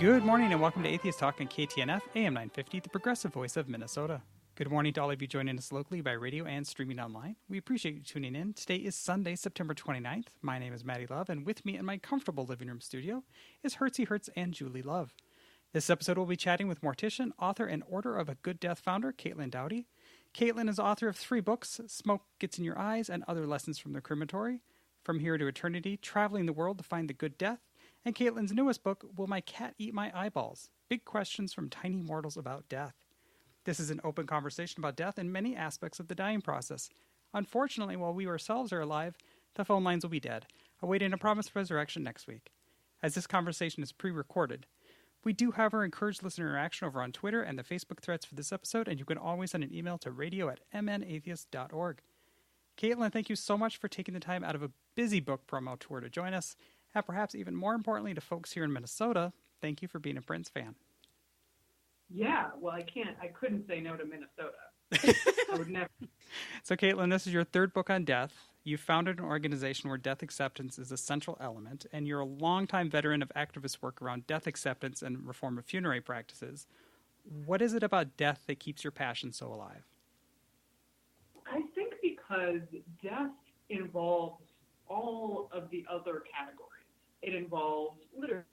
Good morning and welcome to Atheist Talk on KTNF, AM 950, the progressive voice of Minnesota. Good morning to all of you joining us locally by radio and streaming online. We appreciate you tuning in. Today is Sunday, September 29th. My name is Maddie Love, and with me in my comfortable living room studio is Hertzy Hertz and Julie Love. This episode we'll be chatting with mortician, author, and Order of a Good Death founder, Caitlin Doughty. Caitlin is author of 3 books, Smoke Gets in Your Eyes and Other Lessons from the Crematory, From Here to Eternity, Traveling the World to Find the Good Death, and Caitlin's newest book, Will My Cat Eat My Eyeballs? Big Questions from Tiny Mortals About Death. This is an open conversation about death and many aspects of the dying process. Unfortunately, while we ourselves are alive, the phone lines will be dead, awaiting a promised resurrection next week. As this conversation is pre-recorded, we do, however, encourage listener interaction over on Twitter and the Facebook threads for this episode, and you can always send an email to radio@mnatheist.org. Caitlin, thank you so much for taking the time out of a busy book promo tour to join us. And perhaps even more importantly to folks here in Minnesota, thank you for being a Prince fan. Yeah, well, I couldn't say no to Minnesota. I would never. So, Caitlin, this is your 3rd book on death. You founded an organization where death acceptance is a central element, and you're a longtime veteran of activist work around death acceptance and reform of funerary practices. What is it about death that keeps your passion so alive? I think because death involves all of the other categories. It involves literature,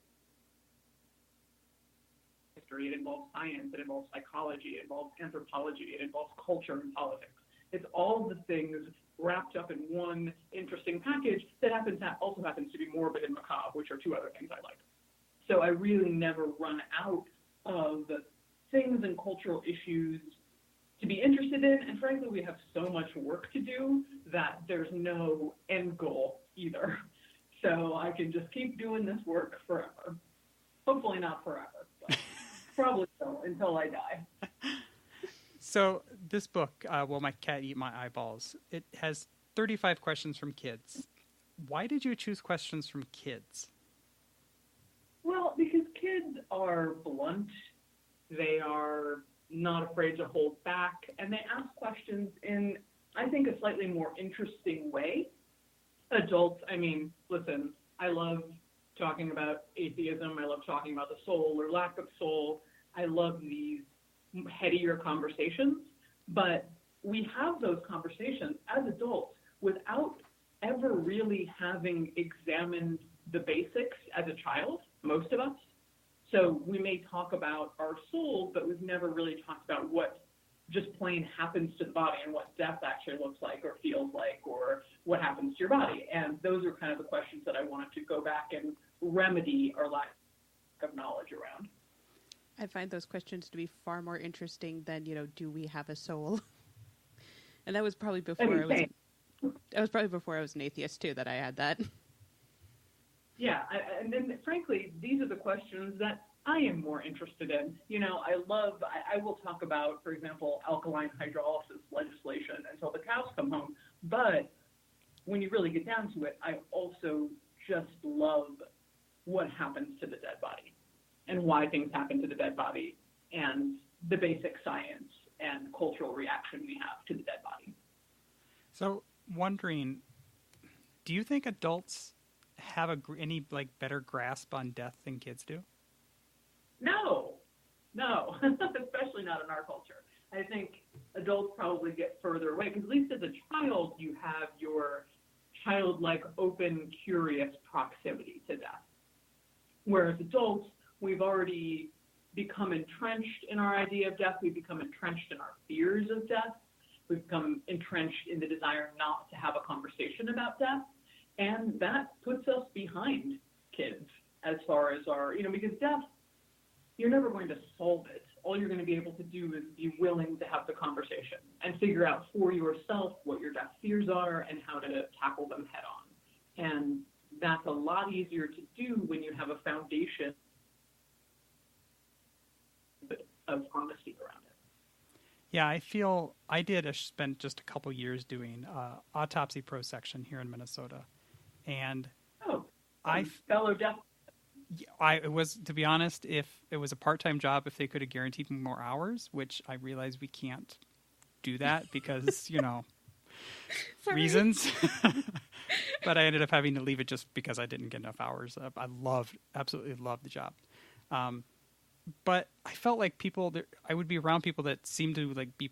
it involves science, it involves psychology, it involves anthropology, it involves culture and politics. It's all the things wrapped up in one interesting package that also happens to be morbid and macabre, which are 2 other things I like. So I really never run out of things and cultural issues to be interested in, and frankly, we have so much work to do that there's no end goal either. So I can just keep doing this work forever. Hopefully not forever, but probably so until I die. So this book, Will My Cat Eat My Eyeballs? It has 35 questions from kids. Why did you choose questions from kids? Well, because kids are blunt. They are not afraid to hold back, and they ask questions in, I think, a slightly more interesting way. Adults, listen, I love talking about atheism. I love talking about the soul or lack of soul. I love these headier conversations, but we have those conversations as adults without ever really having examined the basics as a child, most of us. So we may talk about our soul, but we've never really talked about what just plain happens to the body and what death actually looks like or feels like or what happens to your body. And those are kind of the questions that I wanted to go back and remedy our lack of knowledge around. I find those questions to be far more interesting than, do we have a soul? And that was probably before I was an atheist too, that I had that. Yeah, and then frankly, these are the questions that I am more interested in. I will talk about, for example, alkaline hydrolysis legislation until the cows come home. But when you really get down to it, I also just love what happens to the dead body and why things happen to the dead body and the basic science and cultural reaction we have to the dead body. So, wondering, do you think adults have any better grasp on death than kids do? No, especially not in our culture. I think adults probably get further away because at least as a child, you have your childlike, open, curious proximity to death. Whereas adults, we've already become entrenched in our idea of death. We've become entrenched in our fears of death. We've become entrenched in the desire not to have a conversation about death. And that puts us behind kids as far as because death, you're never going to solve it. All you're going to be able to do is be willing to have the conversation and figure out for yourself what your death fears are and how to tackle them head on. And that's a lot easier to do when you have a foundation of honesty around it. Yeah, I spent just a couple years doing autopsy pro section here in Minnesota. And fellow death. It was, to be honest, if it was a part-time job, if they could have guaranteed me more hours, which I realize we can't do that because, reasons. But I ended up having to leave it just because I didn't get enough hours. I absolutely loved the job. But I felt like I would be around people that seemed to like be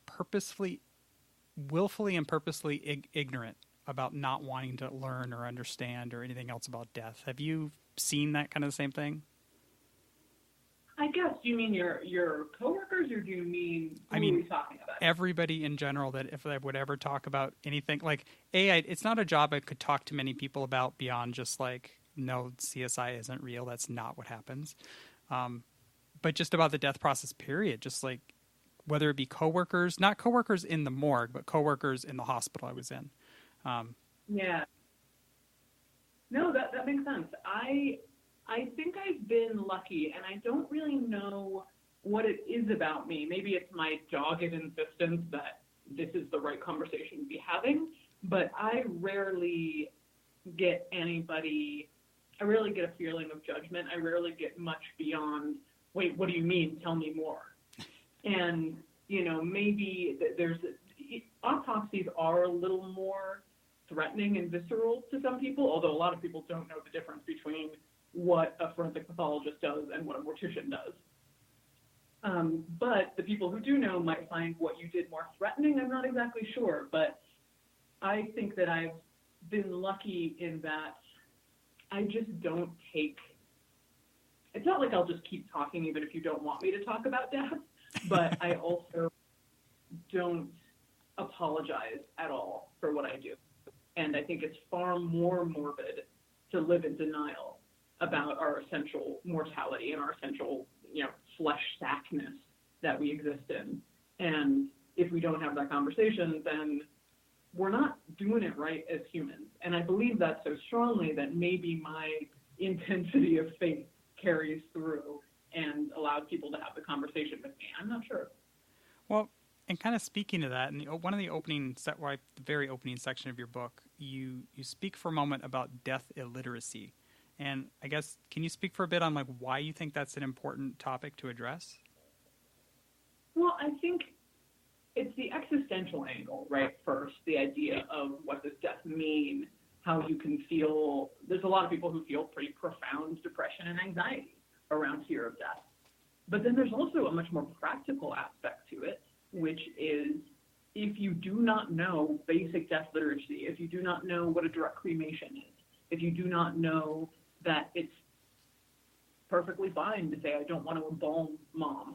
willfully and purposely ignorant about not wanting to learn or understand or anything else about death. Have you seen that kind of the same thing? I guess, do you mean your coworkers, or do you mean who are we talking about? Everybody in general, that if I would ever talk about anything, like, it's not a job I could talk to many people about beyond just like, no, CSI isn't real. That's not what happens. But just about the death process period, just like whether it be coworkers, not coworkers in the morgue, but coworkers in the hospital I was in. Yeah. No, that makes sense. I think I've been lucky, and I don't really know what it is about me. Maybe it's my dogged insistence that this is the right conversation to be having, but I rarely get a feeling of judgment. I rarely get much beyond, wait, what do you mean? Tell me more. And, maybe autopsies are a little more threatening and visceral to some people, although a lot of people don't know the difference between what a forensic pathologist does and what a mortician does. But the people who do know might find what you did more threatening. I'm not exactly sure, but I think that I've been lucky in that I just don't it's not like I'll just keep talking even if you don't want me to talk about death, but I also don't apologize at all for what I do. And I think it's far more morbid to live in denial about our essential mortality and our essential, flesh sackness that we exist in. And if we don't have that conversation, then we're not doing it right as humans. And I believe that so strongly that maybe my intensity of faith carries through and allows people to have the conversation with me. I'm not sure. Well, and kind of speaking to that, and one of the the very opening section of your book, you speak for a moment about death illiteracy. And I guess, can you speak for a bit on like why you think that's an important topic to address? Well, I think it's the existential angle, right? First, the idea of what does death mean, how you can feel. There's a lot of people who feel pretty profound depression and anxiety around fear of death. But then there's also a much more practical aspect to it, which is if you do not know basic death literacy, if you do not know what a direct cremation is, if you do not know that it's perfectly fine to say, I don't want to embalm mom.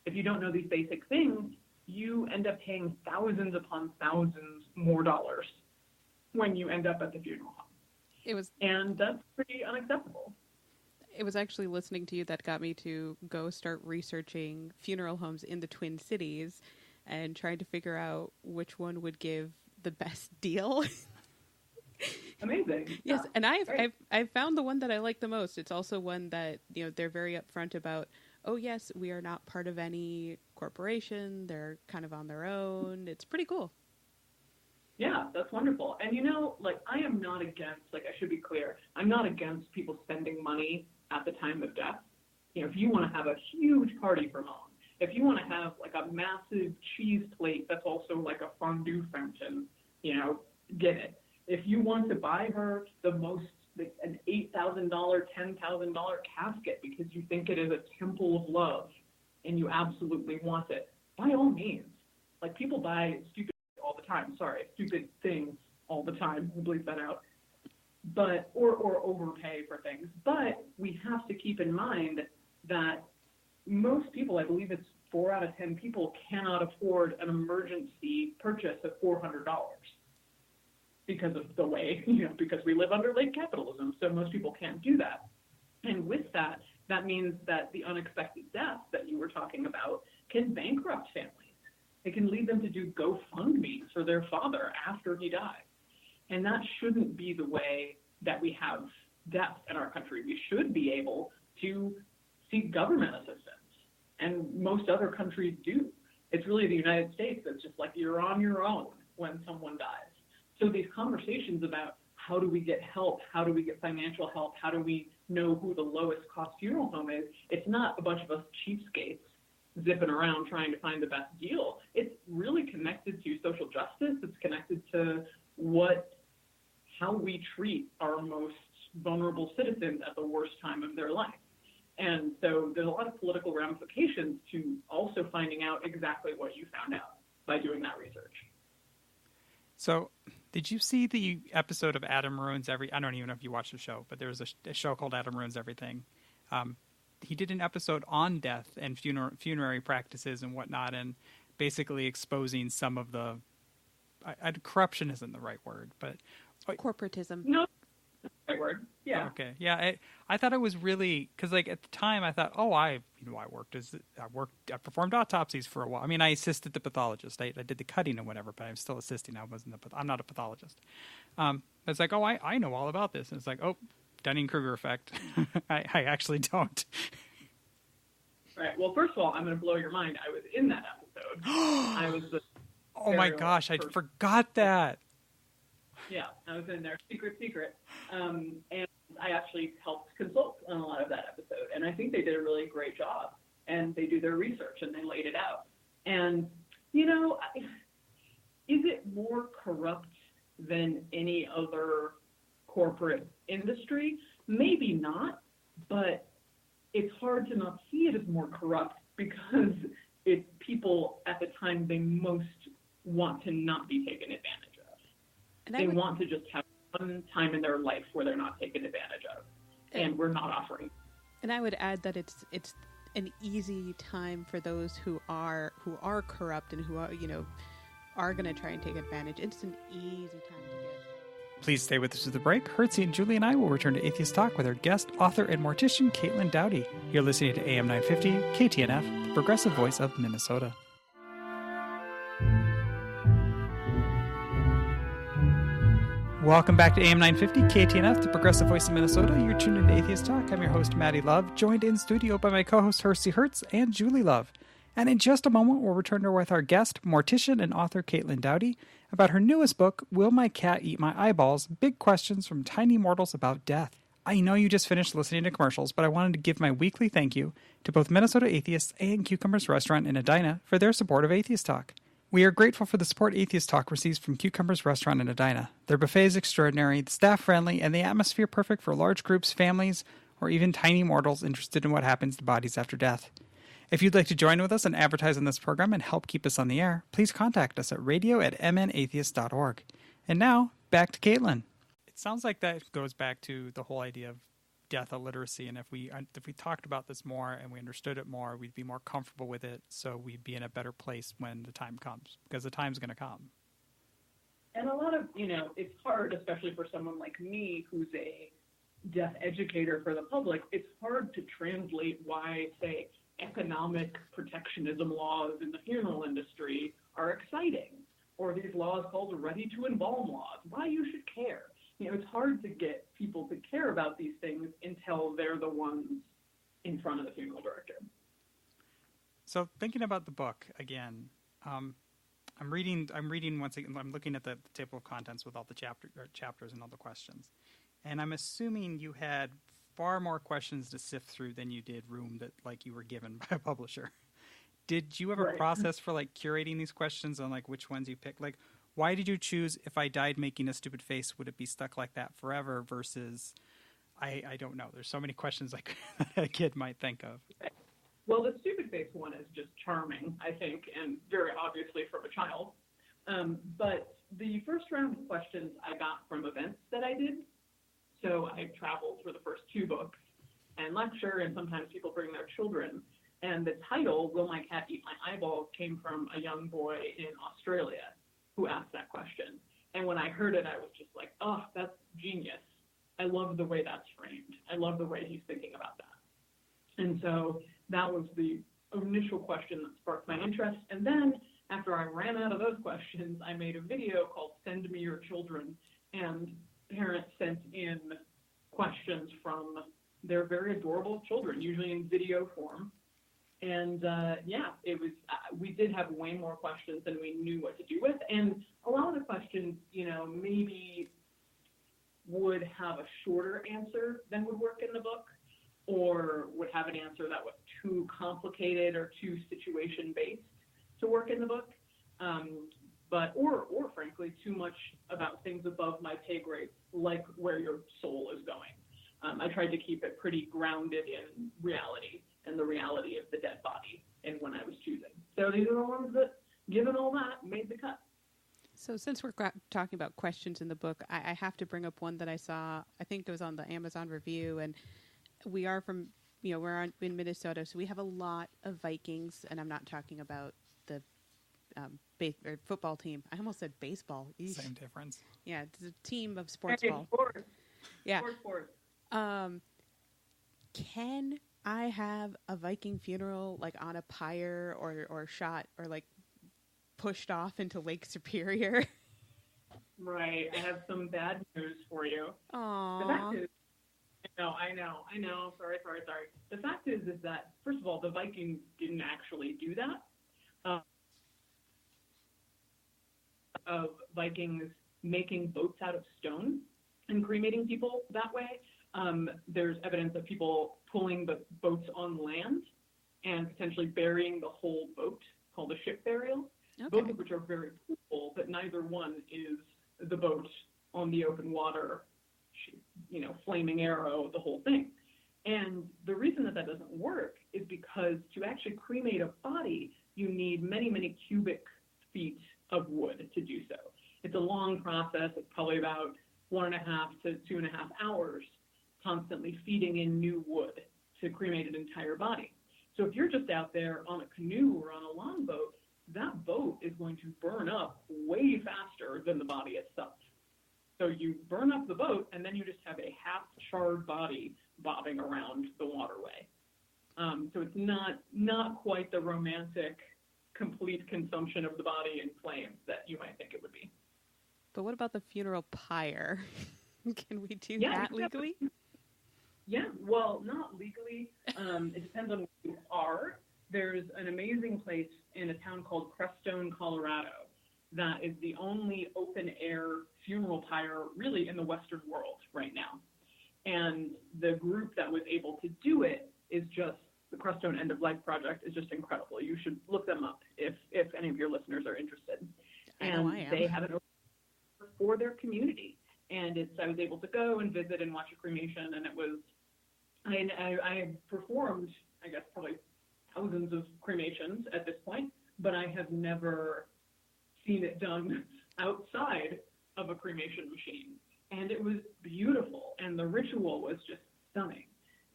If you don't know these basic things, you end up paying thousands upon thousands more dollars when you end up at the funeral home. And that's pretty unacceptable. It was actually listening to you that got me to go start researching funeral homes in the Twin Cities and trying to figure out which one would give the best deal. Amazing. Yes, and I've found the one that I like the most. It's also one that, they're very upfront about, oh yes, we are not part of any corporation. They're kind of on their own. It's pretty cool. Yeah, that's wonderful. And I am not against, I should be clear, I'm not against people spending money at the time of death. If you want to have a huge party for mom, if you want to have a massive cheese plate that's also like a fondue fountain, get it. If you want to buy her an $8,000, $10,000 casket because you think it is a temple of love and you absolutely want it, by all means. People buy stupid things all the time. We'll bleep that out. But or overpay for things. But we have to keep in mind that most people, I believe it's 4 out of 10 people, cannot afford an emergency purchase of $400 because of the way, because we live under late capitalism. So most people can't do that. And with that, that means that the unexpected death that you were talking about can bankrupt families. It can lead them to do GoFundMes for their father after he died. And that shouldn't be the way that we have death in our country. We should be able to seek government assistance. And most other countries do. It's really the United States that's just you're on your own when someone dies. So these conversations about how do we get help, how do we get financial help, how do we know who the lowest cost funeral home is, it's not a bunch of us cheapskates zipping around trying to find the best deal. It's really connected to social justice. It's connected to how we treat our most vulnerable citizens at the worst time of their life. And so there's a lot of political ramifications to also finding out exactly what you found out by doing that research. So did you see the episode of Adam Ruins Every... I don't even know if you watched the show, but there's a show called Adam Ruins Everything. He did an episode on death and funerary practices and whatnot, and basically exposing some of the... corruption isn't the right word, but... Corporatism. No, that's the right word. Yeah. Okay. Yeah. I thought it was really, because like at the time I thought, I performed autopsies for a while. I mean, I assisted the pathologist. I did the cutting and whatever, but I'm still assisting. I'm not a pathologist. It's like, I know all about this. And it's like, Dunning-Kruger effect. I actually don't. Right. Well, first of all, I'm going to blow your mind. I was in that episode. I was the... Oh my gosh, I forgot that. Yeah, I was in there, secret. And I actually helped consult on a lot of that episode. And I think they did a really great job. And they do their research and they laid it out. And, is it more corrupt than any other corporate industry? Maybe not, but it's hard to not see it as more corrupt because it's people at the time they most want to not be taken advantage of. And they want to just have one time in their life where they're not taken advantage of, and we're not offering. And I would add that it's an easy time for those who are corrupt and who are going to try and take advantage. It's an easy time to get. Please stay with us through the break. Hertzie and Julie and I will return to Atheist Talk with our guest, author, and mortician, Caitlin Doughty. You're listening to AM 950, KTNF, the progressive voice of Minnesota. Welcome back to AM 950, KTNF, the progressive voice of Minnesota. You're tuned into Atheist Talk. I'm your host, Maddie Love, joined in studio by my co-hosts, Hertzie Hertz and Julie Love. And in just a moment, we'll return with our guest, mortician and author Caitlin Doughty, about her newest book, Will My Cat Eat My Eyeballs? Big Questions from Tiny Mortals About Death. I know you just finished listening to commercials, but I wanted to give my weekly thank you to both Minnesota Atheists and Cucumbers Restaurant in Edina for their support of Atheist Talk. We are grateful for the support Atheist Talk receives from Cucumbers Restaurant in Edina. Their buffet is extraordinary, the staff friendly, and the atmosphere perfect for large groups, families, or even tiny mortals interested in what happens to bodies after death. If you'd like to join with us and advertise on this program and help keep us on the air, please contact us at radio@mnatheist.org. And now, back to Caitlin. It sounds like that goes back to the whole idea of death illiteracy, and if we talked about this more and we understood it more, we'd be more comfortable with it, so we'd be in a better place when the time comes, because the time's going to come. And a lot of, it's hard, especially for someone like me who's a death educator for the public, it's hard to translate why, say, economic protectionism laws in the funeral industry are exciting, or these laws called ready to embalm laws, why you should care. It's hard to get people to care about these things until they're the ones in front of the funeral director. So thinking about the book again, I'm reading once again. I'm looking at the table of contents with all the chapters and all the questions, and I'm assuming you had far more questions to sift through than you did room that you were given by a publisher. Did you have a process for curating these questions on which ones you picked? Why did you choose, if I died making a stupid face, would it be stuck like that forever versus, I don't know. There's so many questions a kid might think of. Well, the stupid face one is just charming, I think, and very obviously from a child. But the first round of questions I got from events that I did. So I traveled for the first 2 books and lecture, and sometimes people bring their children. And the title, Will My Cat Eat My Eyeballs, came from a young boy in Australia who asked that question. And when I heard it, I was just like, oh, that's genius. I love the way that's framed. I love the way he's thinking about that. And so that was the initial question that sparked my interest. And then after I ran out of those questions, I made a video called Send Me Your Children. And parents sent in questions from their very adorable children, usually in video form. And it was, we did have way more questions than we knew what to do with. And a lot of the questions, maybe would have a shorter answer than would work in the book, or would have an answer that was too complicated or too situation-based to work in the book. Or frankly, too much about things above my pay grade, like where your soul is going. I tried to keep it pretty grounded in reality and the reality of the dead body and when I was choosing. So these are the ones that, given all that, made the cut. So since we're talking about questions in the book, I have to bring up one that I saw. I think it was on the Amazon review, and we are from, we're in Minnesota, so we have a lot of Vikings, and I'm not talking about the football team. I almost said baseball. Eesh. Same difference. Yeah, it's a team of sports ball. Sports. Yeah. Sports. Can I have a Viking funeral like on a pyre or shot or like pushed off into Lake Superior? Right. I have some bad news for you. Aww. The fact is, I know. Sorry. The fact is that, first of all, the Vikings didn't actually do that. Of Vikings making boats out of stone and cremating people that way. There's evidence of people pulling the boats on land and potentially burying the whole boat, called a ship burial. Okay. Both of which are very cool, but neither one is the boat on the open water, flaming arrow, the whole thing. And the reason that doesn't work is because to actually cremate a body, you need many, many cubic feet of wood to do so. It's a long process. It's probably about 1.5 to 2.5 hours constantly feeding in new wood to cremate an entire body. So if you're just out there on a canoe or on a longboat, that boat is going to burn up way faster than the body itself. So you burn up the boat, and then you just have a half-charred body bobbing around the waterway. So it's not quite the romantic, complete consumption of the body in flames that you might think it would be. But what about the funeral pyre? Can we do that legally? Yeah, well, not legally. It depends on where you are. There's an amazing place in a town called Crestone, Colorado, that is the only open-air funeral pyre really in the Western world right now. And the group that was able to do it is just, the Crestone End of Life Project is just incredible. You should look them up if any of your listeners are interested. And they have an open for their community. And I was able to go and visit and watch a cremation, and it was, I performed, I guess, probably thousands of cremations at this point, but I have never seen it done outside of a cremation machine. And it was beautiful, and the ritual was just stunning.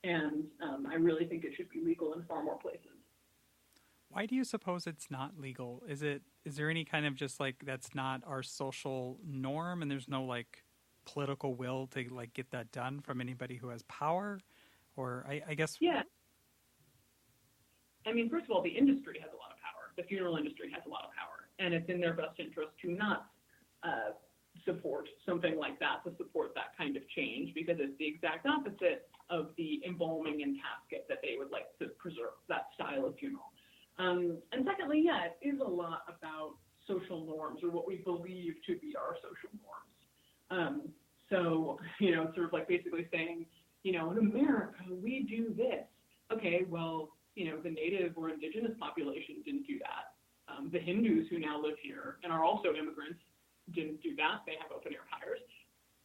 And I really think it should be legal in far more places. Why do you suppose it's not legal? Is there any kind of just like that's not our social norm, and there's no like political will to like get that done from anybody who has power? Or I guess... Yeah. I mean, first of all, the industry has a lot of power. The funeral industry has a lot of power. And it's in their best interest to not support something like that, to support that kind of change, because it's the exact opposite of the embalming and casket that they would like to preserve, that style of funeral. And secondly, it is a lot about social norms, or what we believe to be our social norms. So, sort of like basically saying, in America, we do this. Okay, well, the native or indigenous population didn't do that. The Hindus who now live here and are also immigrants didn't do that. They have open-air pyres.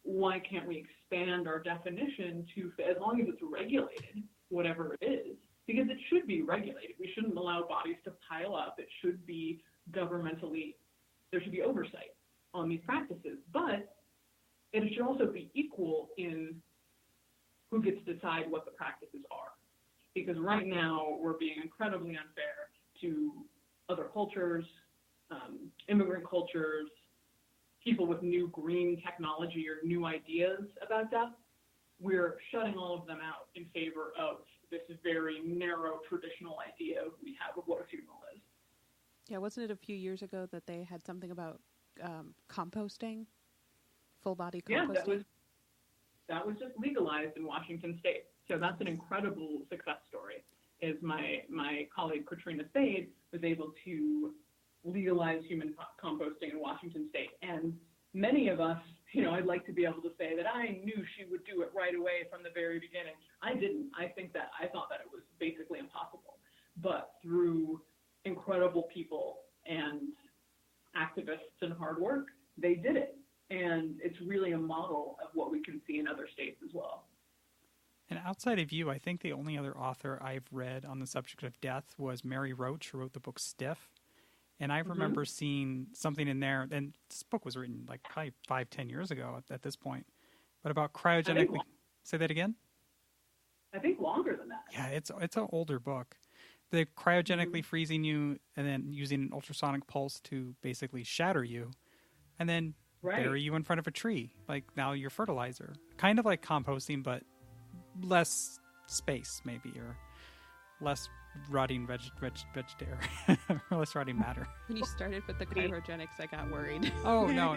Why can't we expand our definition to, as long as it's regulated, whatever it is, because it should be regulated. We shouldn't allow bodies to pile up. It should be governmentally, there should be oversight on these practices. But it should also be equal in who gets to decide what the practices are. Because right now, we're being incredibly unfair to other cultures, immigrant cultures, people with new green technology or new ideas about death. We're shutting all of them out in favor of this very narrow traditional idea we have of what a funeral is. Yeah, wasn't it a few years ago that they had something about composting, full body composting? Yeah, that was just legalized in Washington State. So that's an incredible success story. Is my colleague Katrina Spade was able to legalize human composting in Washington State. And many of us, I'd like to be able to say that I knew she would do it right away from the very beginning. I didn't. I thought that it was basically impossible. But through incredible people and activists and hard work, they did it. And it's really a model of what we can see in other states as well. And outside of you, I think the only other author I've read on the subject of death was Mary Roach, who wrote the book Stiff. And I remember seeing something in there, and this book was written like probably 5-10 years ago at this point, but about cryogenically. Say that again? I think longer than that. Yeah, it's an older book. The cryogenically freezing you and then using an ultrasonic pulse to basically shatter you and then bury you in front of a tree. Like now you're fertilizer. Kind of like composting, but less space maybe, or less rotting vegetarian, less rotting matter. When you started with the cryogenics, I got worried. Oh, no.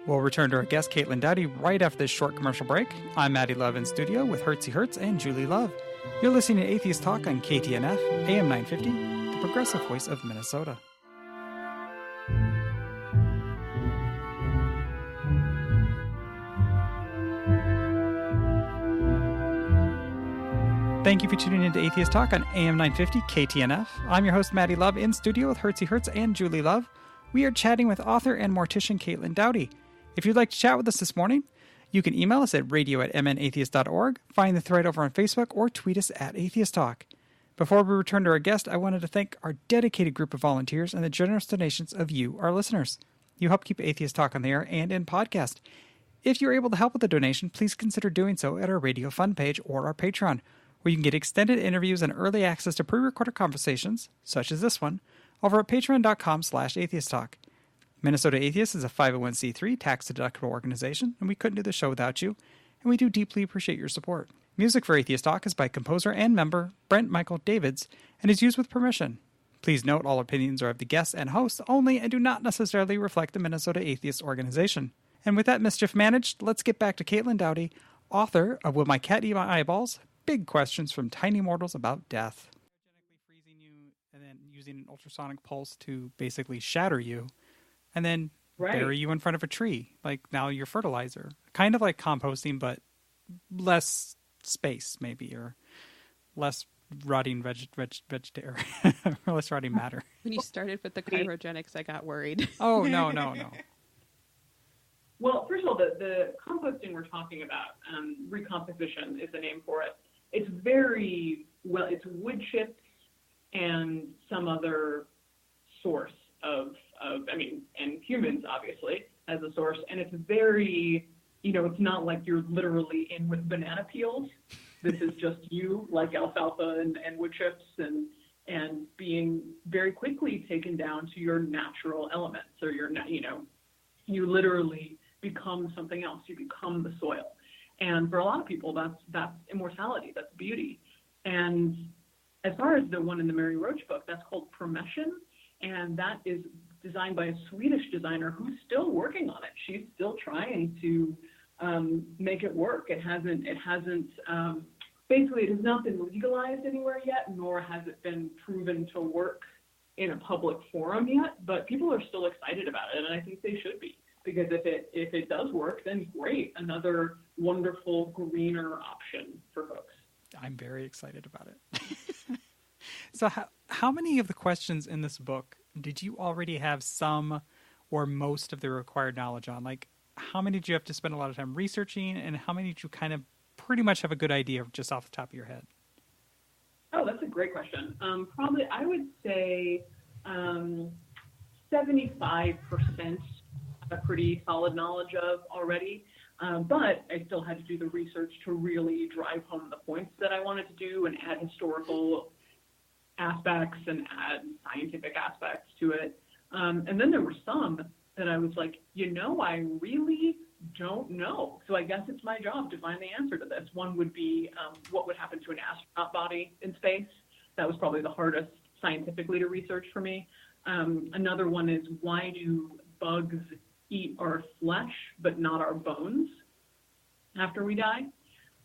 We'll return to our guest, Caitlin Doughty, right after this short commercial break. I'm Maddie Love in studio with Hertzie Hertz and Julie Love. You're listening to Atheist Talk on KTNF, AM 950, the progressive voice of Minnesota. Thank you for tuning in to Atheist Talk on AM 950 KTNF. I'm your host, Maddie Love, in studio with Hertzie Hertz and Julie Love. We are chatting with author and mortician Caitlin Doughty. If you'd like to chat with us this morning, you can email us at radio@mnatheist.org, find the thread over on Facebook, or tweet us at Atheist Talk. Before we return to our guest, I wanted to thank our dedicated group of volunteers and the generous donations of you, our listeners. You help keep Atheist Talk on the air and in podcast. If you're able to help with a donation, please consider doing so at our Radio Fund page or our Patreon, where you can get extended interviews and early access to pre-recorded conversations, such as this one, over at patreon.com/atheisttalk. Minnesota Atheist is a 501c3 tax-deductible organization, and we couldn't do the show without you, and we do deeply appreciate your support. Music for Atheist Talk is by composer and member Brent Michael Davids, and is used with permission. Please note all opinions are of the guests and hosts only and do not necessarily reflect the Minnesota Atheist organization. And with that mischief managed, let's get back to Caitlin Doughty, author of Will My Cat Eat My Eyeballs? Big questions from tiny mortals about death. Cryogenically freezing you and then using an ultrasonic pulse to basically shatter you and then bury you in front of a tree. Like now you're fertilizer. Kind of like composting, but less space maybe, or less rotting vegetarian, less rotting matter. When you started with the cryogenics, I got worried. Oh, no. Well, first of all, the composting we're talking about, recomposition is the name for it. It's it's wood chips and some other source and humans, obviously, as a source. And it's very, it's not like you're literally in with banana peels. This is just you, like alfalfa and wood chips, and being very quickly taken down to your natural elements, or you literally become something else. You become the soil. And for a lot of people, that's immortality, that's beauty. And as far as the one in the Mary Roach book, that's called Promession, and that is designed by a Swedish designer who's still working on it. She's still trying to make it work. It has not been legalized anywhere yet, nor has it been proven to work in a public forum yet, but people are still excited about it, and I think they should be. Because if it does work, then great. Another wonderful, greener option for folks. I'm very excited about it. So how many of the questions in this book did you already have some or most of the required knowledge on? Like, how many did you have to spend a lot of time researching, and how many did you kind of pretty much have a good idea of just off the top of your head? Oh, that's a great question. Probably, I would say 75%. A pretty solid knowledge of already, but I still had to do the research to really drive home the points that I wanted to do and add historical aspects and add scientific aspects to it. And then there were some that I was like, I really don't know. So I guess it's my job to find the answer to this. One would be what would happen to an astronaut body in space. That was probably the hardest scientifically to research for me. Another one is, why do bugs eat our flesh but not our bones after we die?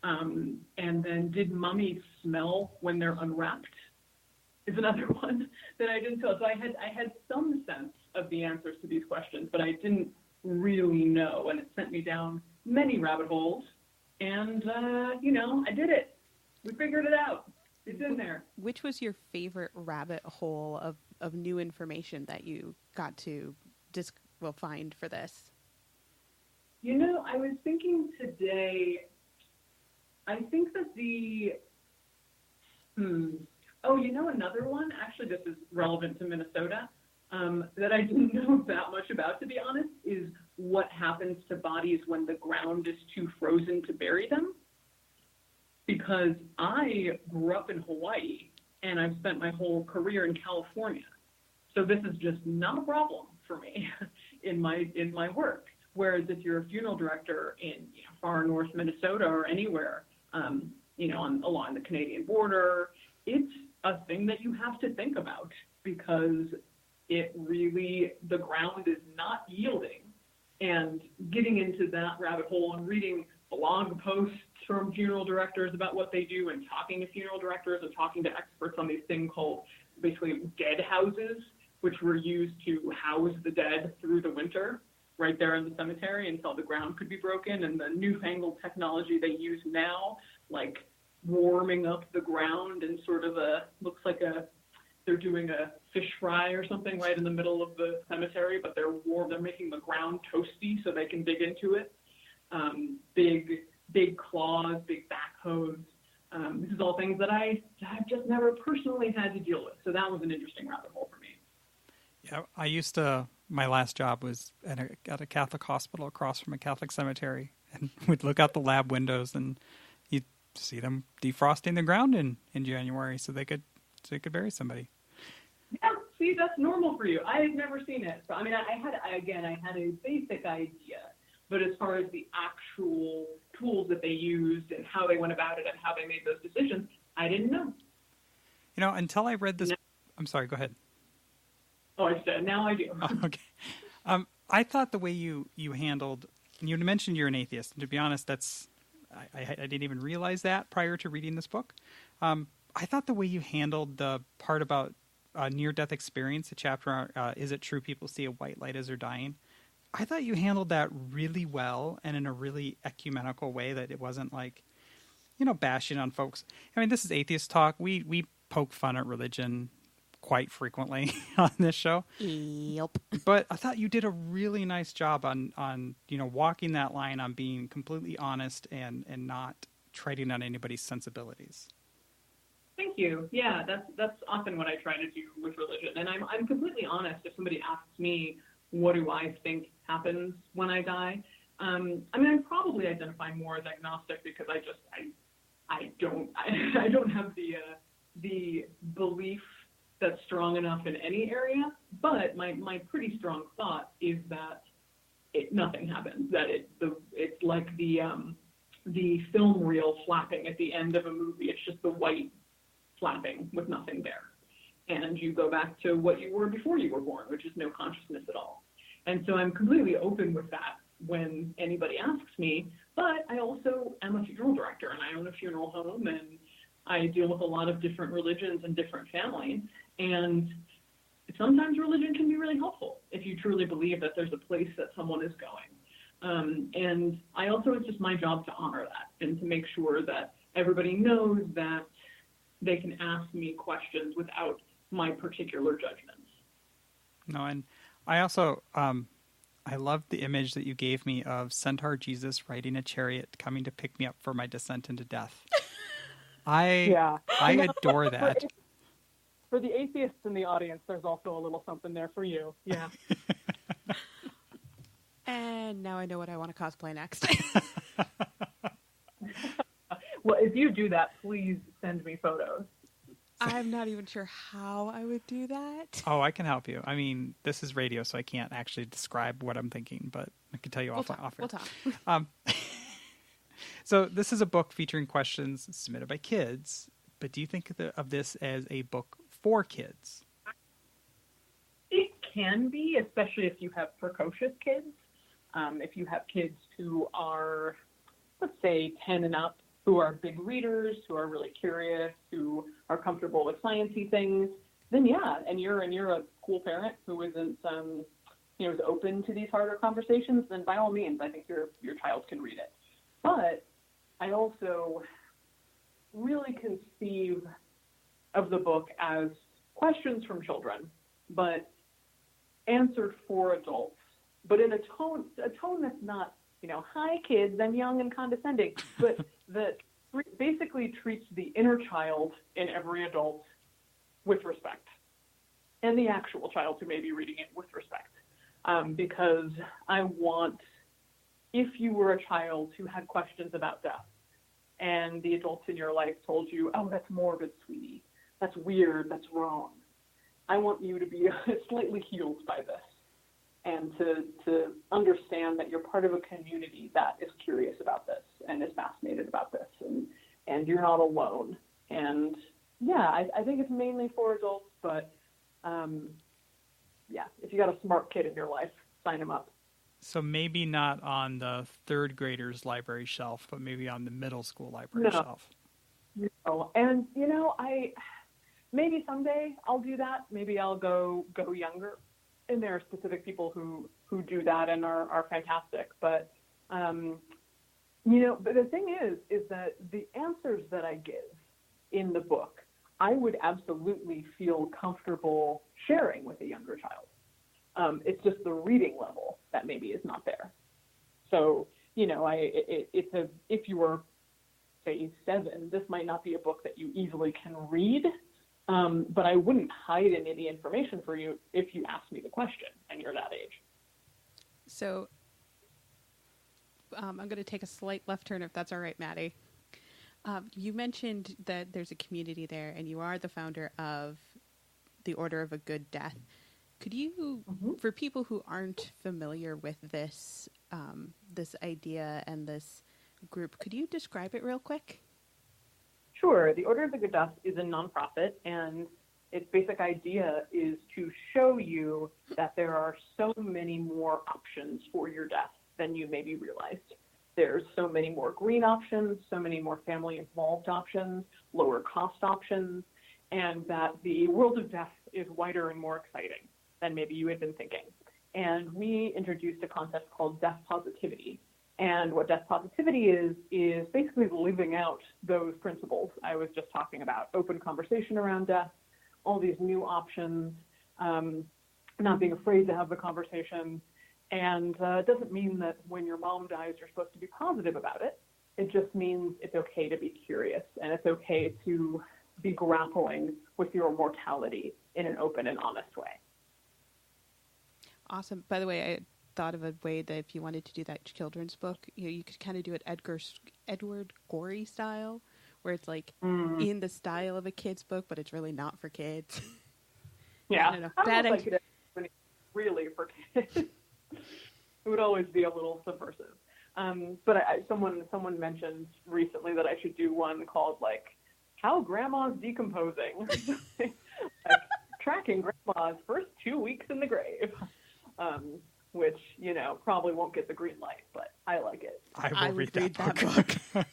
And then, did mummies smell when they're unwrapped? Is another one that I didn't know. So I had some sense of the answers to these questions, but I didn't really know, and it sent me down many rabbit holes. And I did it. We figured it out. It's in there. Which was your favorite rabbit hole of new information that you got to find for this? I was thinking today, I think that another one, actually this is relevant to Minnesota, that I didn't know that much about, to be honest, is what happens to bodies when the ground is too frozen to bury them. Because I grew up in Hawaii, and I've spent my whole career in California. So this is just not a problem for me in my work. Whereas if you're a funeral director in far north Minnesota or anywhere, along the Canadian border, it's a thing that you have to think about because the ground is not yielding. And getting into that rabbit hole and reading blog posts from funeral directors about what they do and talking to funeral directors and talking to experts on these things called basically dead houses, which were used to house the dead through the winter right there in the cemetery until the ground could be broken. And the newfangled technology they use now, like warming up the ground and sort of looks like they're doing a fish fry or something right in the middle of the cemetery, but they're making the ground toasty so they can dig into it. Big claws, big backhoes. This is all things that I've just never personally had to deal with. So that was an interesting rabbit hole for me. Yeah, my last job was at a Catholic hospital across from a Catholic cemetery, and we'd look out the lab windows and you'd see them defrosting the ground in January so they could bury somebody. Yeah, see, that's normal for you. I had never seen it. So, I mean, I had a basic idea, but as far as the actual tools that they used and how they went about it and how they made those decisions, I didn't know. Until I read this. I'm sorry, go ahead. Oh, I said, now I do. Oh, okay. I thought the way you handled, and you mentioned you're an atheist, and to be honest, I didn't even realize that prior to reading this book. I thought the way you handled the part about near-death experience, the chapter, is it true people see a white light as they're dying? I thought you handled that really well and in a really ecumenical way, that it wasn't like, bashing on folks. I mean, this is atheist talk. We poke fun at religion quite frequently on this show. Yep. But I thought you did a really nice job on walking that line on being completely honest and not treading on anybody's sensibilities. Thank you. Yeah, that's often what I try to do with religion. And I'm completely honest. If somebody asks me, what do I think happens when I die? I'd probably identify more as agnostic because I don't have the belief that's strong enough in any area. But my pretty strong thought is that nothing happens. That it's like the film reel flapping at the end of a movie. It's just the white flapping with nothing there. And you go back to what you were before you were born, which is no consciousness at all. And so I'm completely open with that when anybody asks me, but I also am a funeral director and I own a funeral home and I deal with a lot of different religions and different families. And sometimes religion can be really helpful if you truly believe that there's a place that someone is going. And I also, it's just my job to honor that and to make sure that everybody knows that they can ask me questions without my particular judgments. No, and I also, I love the image that you gave me of Centaur Jesus riding a chariot coming to pick me up for my descent into death. I adore that. For the atheists in the audience, there's also a little something there for you. Yeah. And now I know what I want to cosplay next. Well, if you do that, please send me photos. I'm not even sure how I would do that. Oh, I can help you. I mean, this is radio, so I can't actually describe what I'm thinking, but I can tell you off. We'll talk. So this is a book featuring questions submitted by kids, but do you think of this as a book for kids? It can be, especially if you have precocious kids. If you have kids who are, let's say, 10 and up, who are big readers, who are really curious, who are comfortable with sciencey things, then yeah, and you're a cool parent who isn't, is open to these harder conversations, then by all means, I think your child can read it. But I also really conceive of the book as questions from children, but answered for adults, but in a tone that's not, hi kids, I'm young and condescending, but that basically treats the inner child in every adult with respect, and the actual child who may be reading it with respect. Because I want, if you were a child who had questions about death, and the adults in your life told you, oh, that's morbid, sweetie, that's weird, that's wrong, I want you to be slightly healed by this, and to understand that you're part of a community that is curious about this and is fascinated about this, and you're not alone. And yeah, I think it's mainly for adults, but yeah, if you got a smart kid in your life, sign him up. So maybe not on the third graders library shelf, but maybe on the middle school library shelf. No. And maybe someday I'll do that. Maybe I'll go younger. And there are specific people who do that and are fantastic. But but the thing is that the answers that I give in the book, I would absolutely feel comfortable sharing with a younger child. It's just the reading level that maybe is not there. So, if you were, say, 7, this might not be a book that you easily can read, but I wouldn't hide any of the information for you if you asked me the question and you're that age. So I'm going to take a slight left turn, if that's all right, Maddie. You mentioned that there's a community there, and you are the founder of the Order of a Good Death. Could you, for people who aren't familiar with this this idea and this group, could you describe it real quick? Sure. The Order of the Good Death is a nonprofit, and its basic idea is to show you that there are so many more options for your death than you maybe realized. There's so many more green options, so many more family-involved options, lower cost options, and that the world of death is wider and more exciting than maybe you had been thinking. And we introduced a concept called death positivity. And what death positivity is basically living out those principles I was just talking about: open conversation around death, all these new options, not being afraid to have the conversation. And it doesn't mean that when your mom dies, you're supposed to be positive about it. It just means it's okay to be curious, and it's okay to be grappling with your mortality in an open and honest way. Awesome. By the way, I thought of a way that if you wanted to do that children's book, you could kind of do it Edward Gorey style, where it's like in the style of a kid's book, but it's really not for kids. Yeah, I don't know. I don't like it really for kids. It would always be a little subversive. But someone mentioned recently that I should do one called like How Grandma's Decomposing, like, tracking Grandma's first 2 weeks in the grave. Which, probably won't get the green light, but I like it. I will read that book.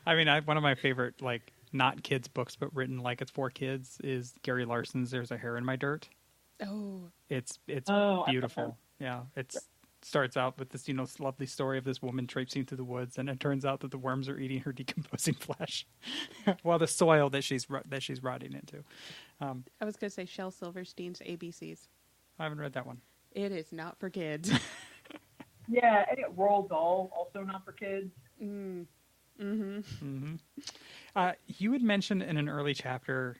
I mean, one of my favorite, like, not kids books, but written like it's for kids is Gary Larson's There's a Hair in My Dirt. Oh. It's beautiful. Yeah. It starts out with this, lovely story of this woman traipsing through the woods, and it turns out that the worms are eating her decomposing flesh. Well, the soil that she's rotting into. I was going to say Shel Silverstein's ABCs. I haven't read that one. It is not for kids. Yeah, and Roald Dahl, also not for kids. You had mentioned in an early chapter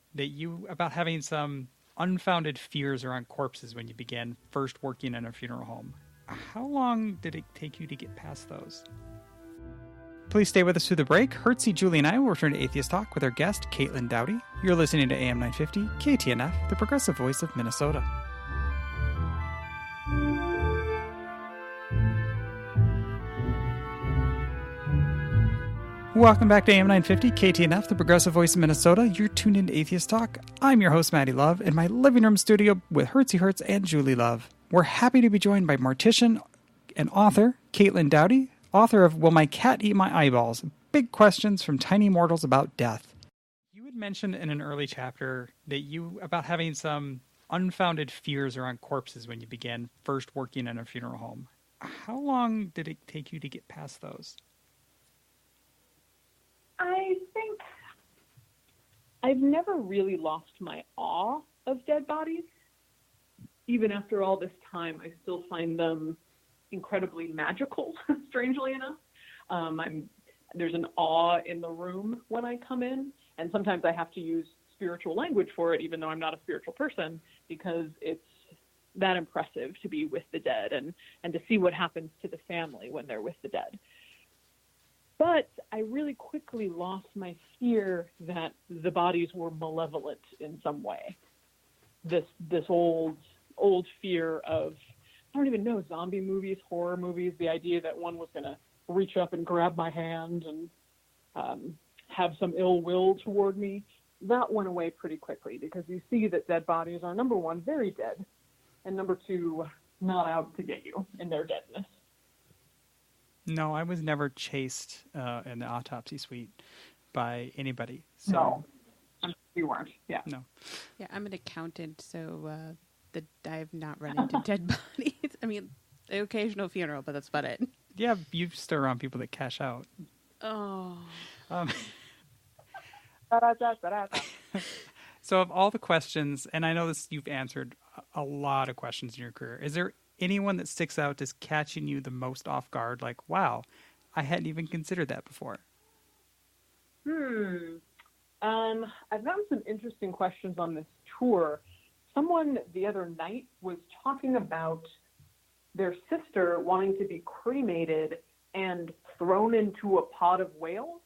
about having some unfounded fears around corpses when you began first working in a funeral home. How long did it take you to get past those? Please stay with us through the break. Hertzie, Julie, and I will return to Atheist Talk with our guest, Caitlin Doughty. You're listening to AM 950, KTNF, the progressive voice of Minnesota. Welcome back to AM 950, KTNF, the progressive voice of Minnesota. You're tuned into Atheist Talk. I'm your host, Maddie Love, in my living room studio with Hertzie Hertz and Julie Love. We're happy to be joined by mortician and author Caitlin Doughty, author of Will My Cat Eat My Eyeballs? Big Questions from Tiny Mortals About Death. You had mentioned in an early chapter about having some unfounded fears around corpses when you began first working in a funeral home. How long did it take you to get past those? I think I've never really lost my awe of dead bodies. Even after all this time, I still find them incredibly magical, strangely enough. I'm there's an awe in the room when I come in, and sometimes I have to use spiritual language for it, even though I'm not a spiritual person, because it's that impressive to be with the dead and to see what happens to the family when they're with the dead. But I really quickly lost my fear that the bodies were malevolent in some way. This old fear of, I don't even know, zombie movies, horror movies, the idea that one was going to reach up and grab my hand and have some ill will toward me, that went away pretty quickly, because you see that dead bodies are, number one, very dead, and number two, not out to get you in their deadness. No, I was never chased in the autopsy suite by anybody. So. No, you weren't. Yeah. No. Yeah, I'm an accountant, so I have not run into dead bodies. I mean, the occasional funeral, but that's about it. Yeah, you've still around people that cash out. Oh. So of all the questions, and I know this, you've answered a lot of questions in your career, is there anyone that sticks out as catching you the most off guard? Like, wow, I hadn't even considered that before. I've gotten some interesting questions on this tour. Someone the other night was talking about their sister wanting to be cremated and thrown into a pot of whales,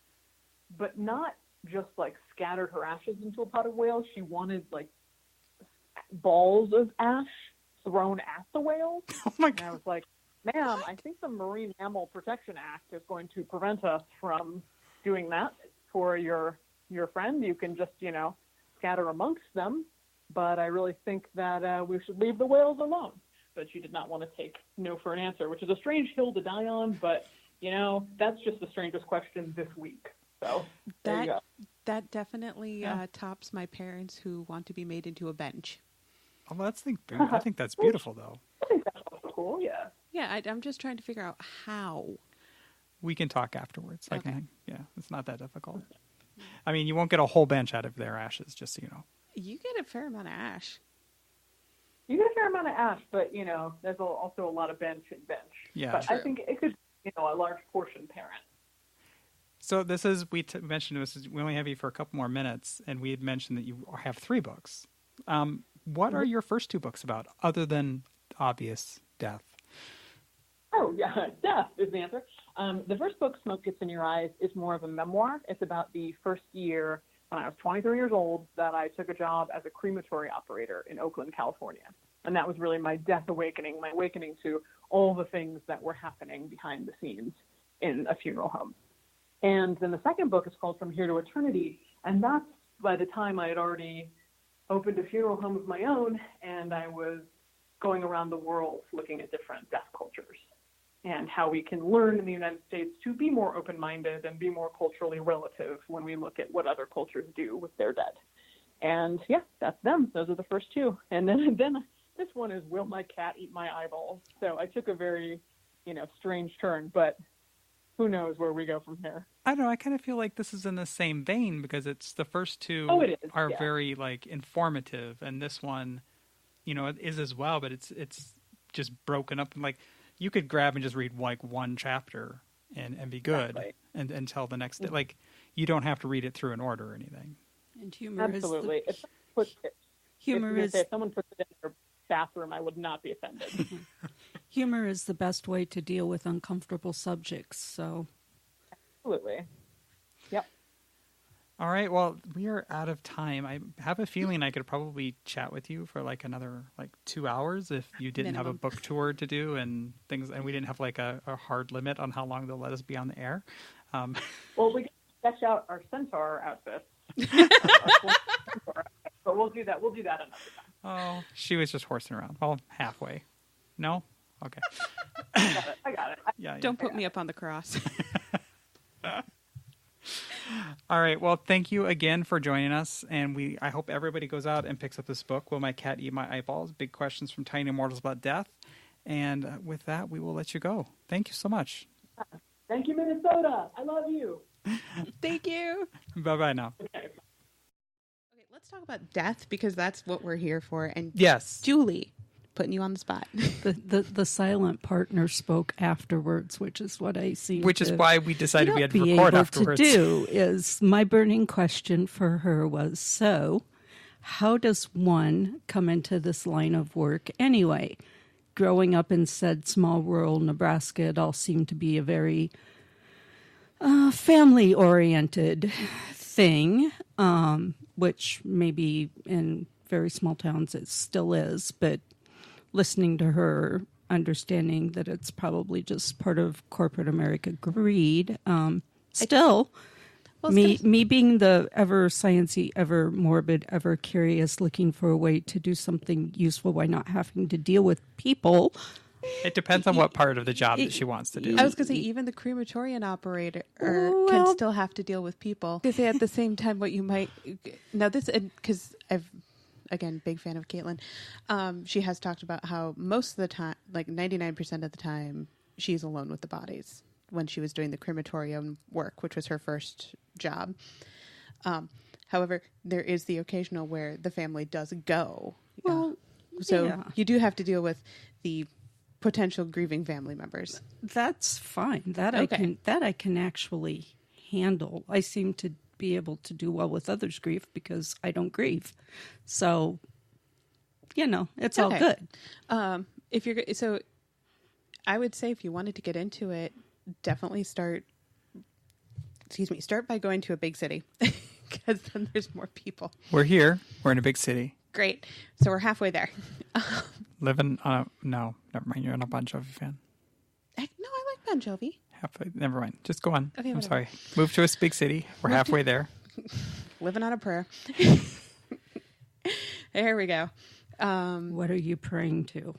but not just like scattered her ashes into a pot of whales. She wanted like balls of ash thrown at the whales. Oh my God. And I was like, ma'am, I think the Marine Mammal Protection Act is going to prevent us from doing that for your friend. You can just, scatter amongst them. But I really think that we should leave the whales alone. But she did not want to take no for an answer, which is a strange hill to die on. But, that's just the strangest question this week. So there you go. That definitely tops my parents who want to be made into a bench. Oh, well, I think that's beautiful, though. I think that's also cool, yeah. Yeah, I'm just trying to figure out how. We can talk afterwards. Okay. Yeah, it's not that difficult. I mean, you won't get a whole bench out of their ashes, just so you know. You get a fair amount of ash. You get a fair amount of ash, but, there's also a lot of bench and bench. Yeah, but true. I think it could, a large portion parent. So this is, mentioned this, we only have you for a couple more minutes, and we had mentioned that you have 3 books. What are your first 2 books about, other than obvious death? Oh, yeah, death is the answer. The first book, Smoke Gets in Your Eyes, is more of a memoir. It's about the first year when I was 23 years old that I took a job as a crematory operator in Oakland, California. And that was really my death awakening, my awakening to all the things that were happening behind the scenes in a funeral home. And then the second book is called From Here to Eternity. And that's by the time I had already opened a funeral home of my own, and I was going around the world looking at different death cultures and how we can learn in the United States to be more open-minded and be more culturally relative when we look at what other cultures do with their dead. And yeah, that's them. Those are the first 2. And then this one is Will My Cat Eat My Eyeballs? So I took a very, strange turn, but who knows where we go from here. I don't know. I kind of feel like this is in the same vein, because it's the first 2 are very informative, and this one, it is as well, but it's just broken up, and you could grab and just read one chapter and be good. Exactly. and until the next day. You don't have to read it through an order or anything. And humor absolutely. If someone puts it in their bathroom, I would not be offended. Humor is the best way to deal with uncomfortable subjects. So, absolutely. Yep. All right. Well, we are out of time. I have a feeling I could probably chat with you for another 2 hours if you didn't have a book tour to do and things, and we didn't have a hard limit on how long they'll let us be on the air. Well, we can sketch out our centaur outfits. But we'll do that. We'll do that another time. Oh, she was just horsing around. Well, halfway. No? Okay. I got it. Yeah. Don't put me up on the cross. All right. Well, thank you again for joining us. And I hope everybody goes out and picks up this book, Will My Cat Eat My Eyeballs? Big Questions from Tiny Mortals About Death. And with that, we will let you go. Thank you so much. Thank you, Minnesota. I love you. Thank you. Bye-bye now. Okay. Okay, let's talk about death, because that's what we're here for. And yes, Julie, putting you on the spot. The silent partner spoke afterwards, which is what I see. Which is why we decided we had to record afterwards. To do is my burning question for her was, so how does one come into this line of work anyway? Growing up in said small rural Nebraska, it all seemed to be a very family-oriented thing, which maybe in very small towns it still is, but listening to her, understanding that it's probably just part of corporate America greed, me being the ever sciencey, ever morbid, ever curious, looking for a way to do something useful while not having to deal with people. It depends on what part of the job that she wants to do. I was going to say, even the crematorium operator can still have to deal with people. Because at the same time, what you might... Now this, because again, big fan of Caitlin. She has talked about how most of the time, like 99% of the time, she's alone with the bodies when she was doing the crematorium work, which was her first job. However, there is the occasional where the family does go. You do have to deal with the potential grieving family members. That's fine. That I can actually handle. I seem to be able to do well with others' grief because I don't grieve. So, it's all good. I would say if you wanted to get into it, definitely start by going to a big city because then there's more people. We're here. We're in a big city. Great. So we're halfway there. Living on no, never mind. You're not a Bon Jovi fan. No, I like Bon Jovi. Halfway. Never mind. Just go on. Okay, I'm sorry. Move to a big city. We're halfway there. Living on a prayer. There we go. What are you praying to?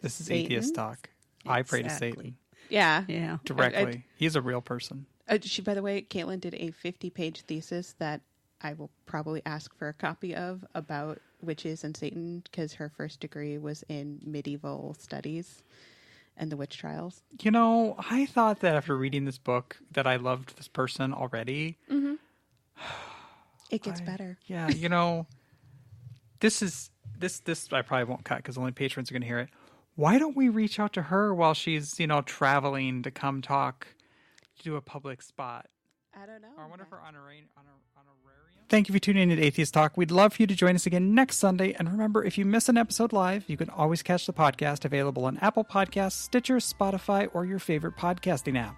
This is Satan? atheist talk. Exactly. I pray to Satan. Yeah. Directly. He's a real person. By the way, Caitlin did a 50-page thesis that I will probably ask for a copy of about witches and Satan because her first degree was in medieval studies and the witch trials. I thought that after reading this book that I loved this person already. Mm-hmm. It gets better. Yeah, this I probably won't cut because only patrons are going to hear it. Why don't we reach out to her while she's, traveling to come talk, to do a public spot? I don't know. Or I wonder if her honorarium. Thank you for tuning in to Atheist Talk. We'd love for you to join us again next Sunday. And remember, if you miss an episode live, you can always catch the podcast available on Apple Podcasts, Stitcher, Spotify, or your favorite podcasting app.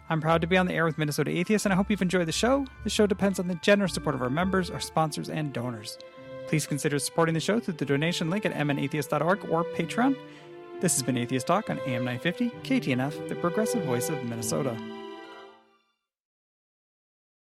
I'm proud to be on the air with Minnesota Atheists, and I hope you've enjoyed the show. The show depends on the generous support of our members, our sponsors, and donors. Please consider supporting the show through the donation link at mnatheist.org or Patreon. This has been Atheist Talk on AM 950, KTNF, the progressive voice of Minnesota.